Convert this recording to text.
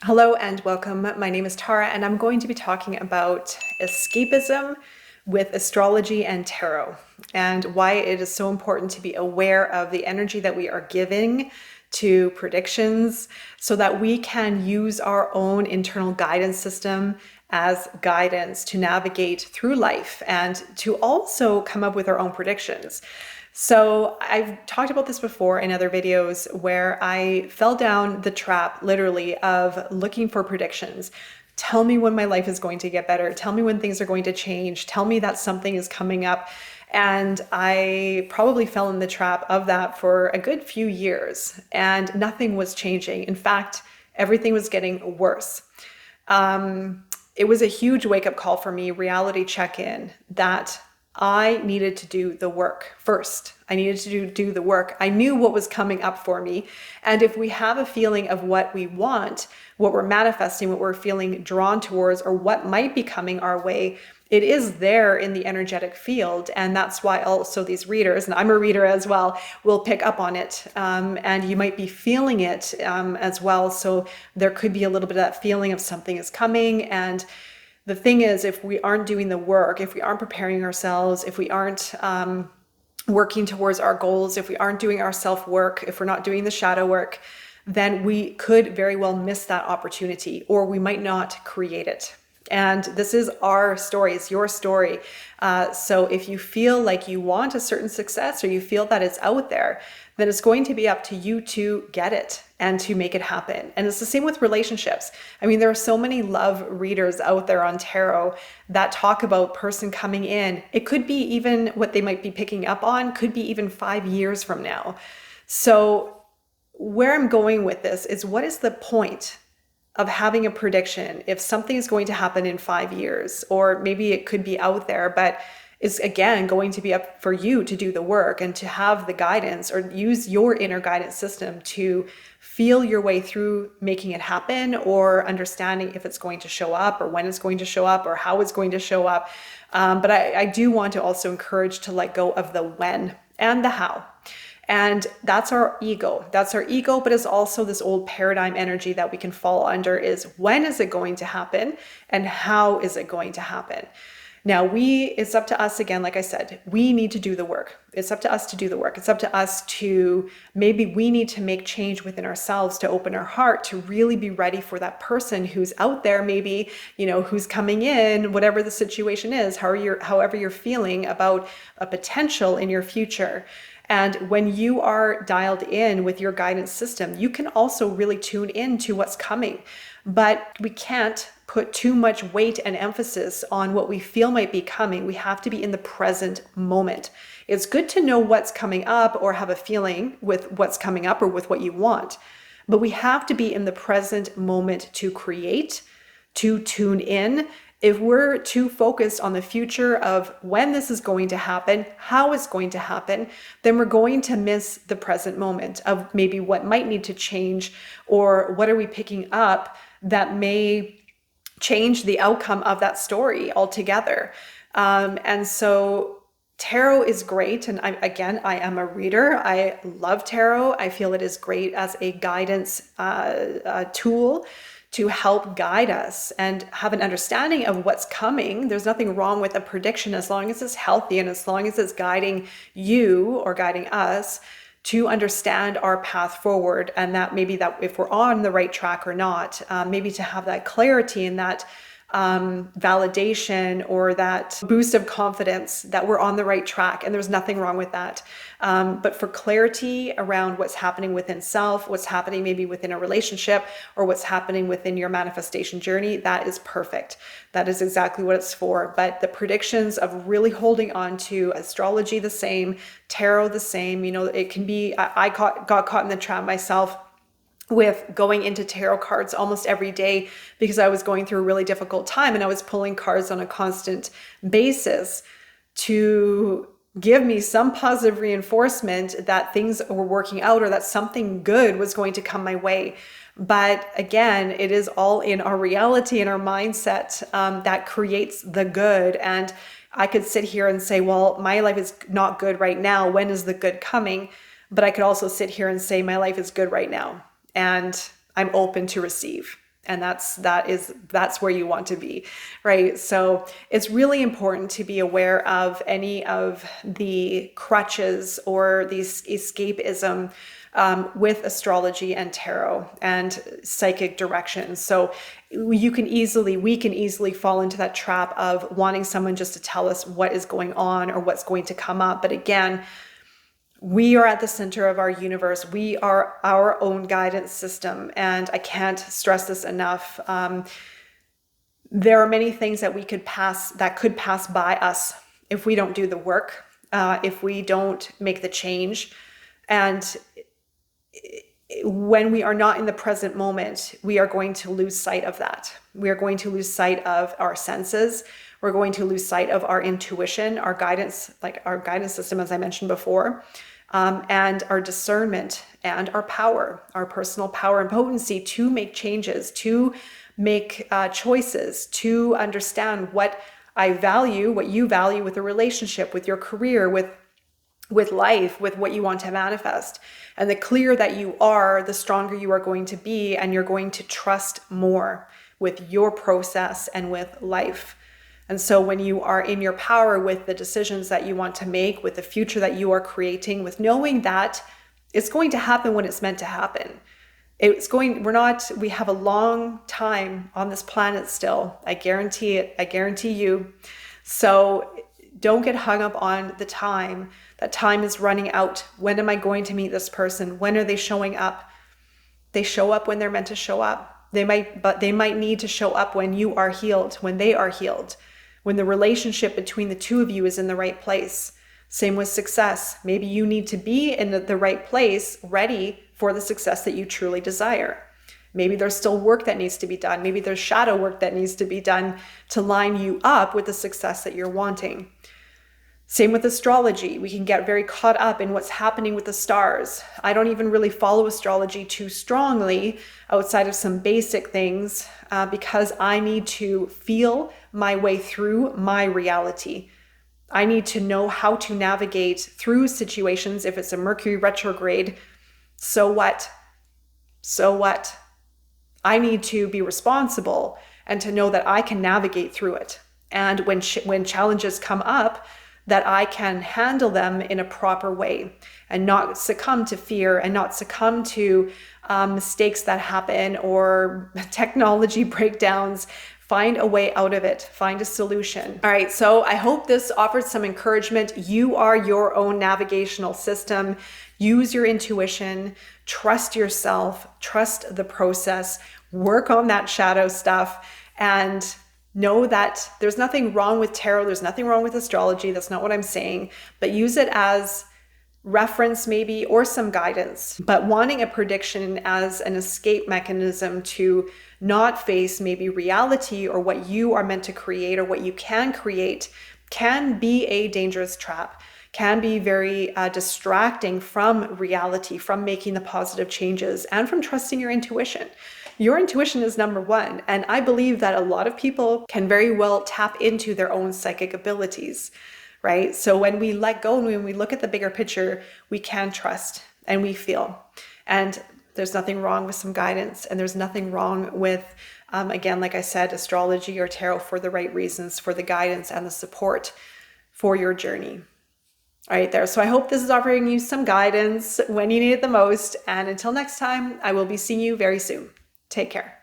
Hello and welcome. My name is Tara, and I'm going to be talking about escapism with astrology and tarot, and why it is so important to be aware of the energy that we are giving to predictions so that we can use our own internal guidance system as guidance to navigate through life and to also come up with our own predictions. So I've talked about this before in other videos where I fell down the trap literally of looking for predictions. Tell me when my life is going to get better. Tell me when things are going to change. Tell me that something is coming up. And I probably fell in the trap of that for a good few years, and nothing was changing. In fact, everything was getting worse. It was a huge wake-up call for me, reality check-in, that I needed to do the work first. I needed to do the work. I knew what was coming up for me. And if we have a feeling of what we want, what we're manifesting, what we're feeling drawn towards, or what might be coming our way, it is there in the energetic field. And that's why also these readers, and I'm a reader as well, will pick up on it. And you might be feeling it as well. So there could be a little bit of that feeling of something is coming. And the thing is, if we aren't doing the work, if we aren't preparing ourselves, if we aren't working towards our goals, if we aren't doing our self-work, if we're not doing the shadow work, then we could very well miss that opportunity, or we might not create it. And this is our story, it's your story. So if you feel like you want a certain success, or you feel that it's out there, then it's going to be up to you to get it and to make it happen. And it's the same with relationships. I mean, there are so many love readers out there on tarot that talk about person coming in. It could be even what they might be picking up on, could be even 5 years from now. So where I'm going with this is, what is the point of having a prediction if something is going to happen in 5 years? Or maybe it could be out there, but it's again going to be up for you to do the work and to have the guidance, or use your inner guidance system to feel your way through making it happen, or understanding if it's going to show up, or when it's going to show up, or how it's going to show up. But I do want to also encourage to let go of the when and the how. And that's our ego. That's our ego, but it's also this old paradigm energy that we can fall under, is when is it going to happen and how is it going to happen? Now it's up to us again, like I said, we need to do the work. It's up to us to do the work. It's up to us to, maybe we need to make change within ourselves, to open our heart, to really be ready for that person who's out there, maybe, who's coming in, whatever the situation is, however you're feeling about a potential in your future. And when you are dialed in with your guidance system, you can also really tune in to what's coming. But we can't put too much weight and emphasis on what we feel might be coming. We have to be in the present moment. It's good to know what's coming up, or have a feeling with what's coming up, or with what you want. But we have to be in the present moment to create, to tune in. If we're too focused on the future of when this is going to happen, how it's going to happen, then we're going to miss the present moment of maybe what might need to change, or what are we picking up that may change the outcome of that story altogether. And so tarot is great. And I am a reader. I love tarot. I feel it is great as a guidance tool to help guide us and have an understanding of what's coming. There's nothing wrong with a prediction as long as it's healthy, and as long as it's guiding you or guiding us to understand our path forward, and that maybe that if we're on the right track or not, maybe to have that clarity and that validation, or that boost of confidence that we're on the right track. And there's nothing wrong with that. But for clarity around what's happening within self, what's happening maybe within a relationship, or what's happening within your manifestation journey, that is perfect. That is exactly what it's for. But the predictions of really holding on to astrology the same, tarot the same, it can be, I got caught in the trap myself with going into tarot cards almost every day, because I was going through a really difficult time, and I was pulling cards on a constant basis to give me some positive reinforcement that things were working out, or that something good was going to come my way. But again, it is all in our reality and our mindset that creates the good. And I could sit here and say, well, my life is not good right now. When is the good coming? But I could also sit here and say, my life is good right now, and I'm open to receive. And that's where you want to be, right? So it's really important to be aware of any of the crutches or the escapism with astrology and tarot and psychic direction. So we can easily fall into that trap of wanting someone just to tell us what is going on or what's going to come up. But again, we are at the center of our universe. We are our own guidance system. And I can't stress this enough. There are many things that could pass by us if we don't do the work, if we don't make the change. And when we are not in the present moment, we are going to lose sight of that. We are going to lose sight of our senses. We're going to lose sight of our intuition, our guidance, like our guidance system, as I mentioned before, and our discernment and our power, our personal power and potency to make changes, to make choices, to understand what I value, what you value with a relationship, with your career, with life, with what you want to manifest. And the clearer that you are, the stronger you are going to be, and you're going to trust more with your process and with life. And so when you are in your power with the decisions that you want to make, with the future that you are creating, with knowing that it's going to happen when it's meant to happen. We have a long time on this planet still. I guarantee it. I guarantee you. So don't get hung up on the time. That time is running out. When am I going to meet this person? When are they showing up? They show up when they're meant to show up. They might need to show up when you are healed, when they are healed, when the relationship between the two of you is in the right place. Same with success. Maybe you need to be in the right place, ready for the success that you truly desire. Maybe there's still work that needs to be done. Maybe there's shadow work that needs to be done to line you up with the success that you're wanting. Same with astrology. We can get very caught up in what's happening with the stars. I don't even really follow astrology too strongly outside of some basic things because I need to feel my way through my reality. I need to know how to navigate through situations. If it's a Mercury retrograde, so what? So what? I need to be responsible and to know that I can navigate through it. And when challenges come up, that I can handle them in a proper way and not succumb to fear and not succumb to mistakes that happen or technology breakdowns. Find a way out of it. Find a solution. All right, so I hope this offered some encouragement. You are your own navigational system. Use your intuition. Trust yourself. Trust the process. Work on that shadow stuff and know that there's nothing wrong with tarot. There's nothing wrong with astrology. That's not what I'm saying. But use it as reference maybe or some guidance. But wanting a prediction as an escape mechanism to not face maybe reality or what you are meant to create or what you can create can be a dangerous trap, can be very distracting from reality, from making the positive changes and from trusting your intuition. Your intuition is number one. And I believe that a lot of people can very well tap into their own psychic abilities, right? So when we let go and when we look at the bigger picture, we can trust and we feel. And there's nothing wrong with some guidance. And there's nothing wrong with, again, like I said, astrology or tarot for the right reasons, for the guidance and the support for your journey. All right there. So I hope this is offering you some guidance when you need it the most. And until next time, I will be seeing you very soon. Take care.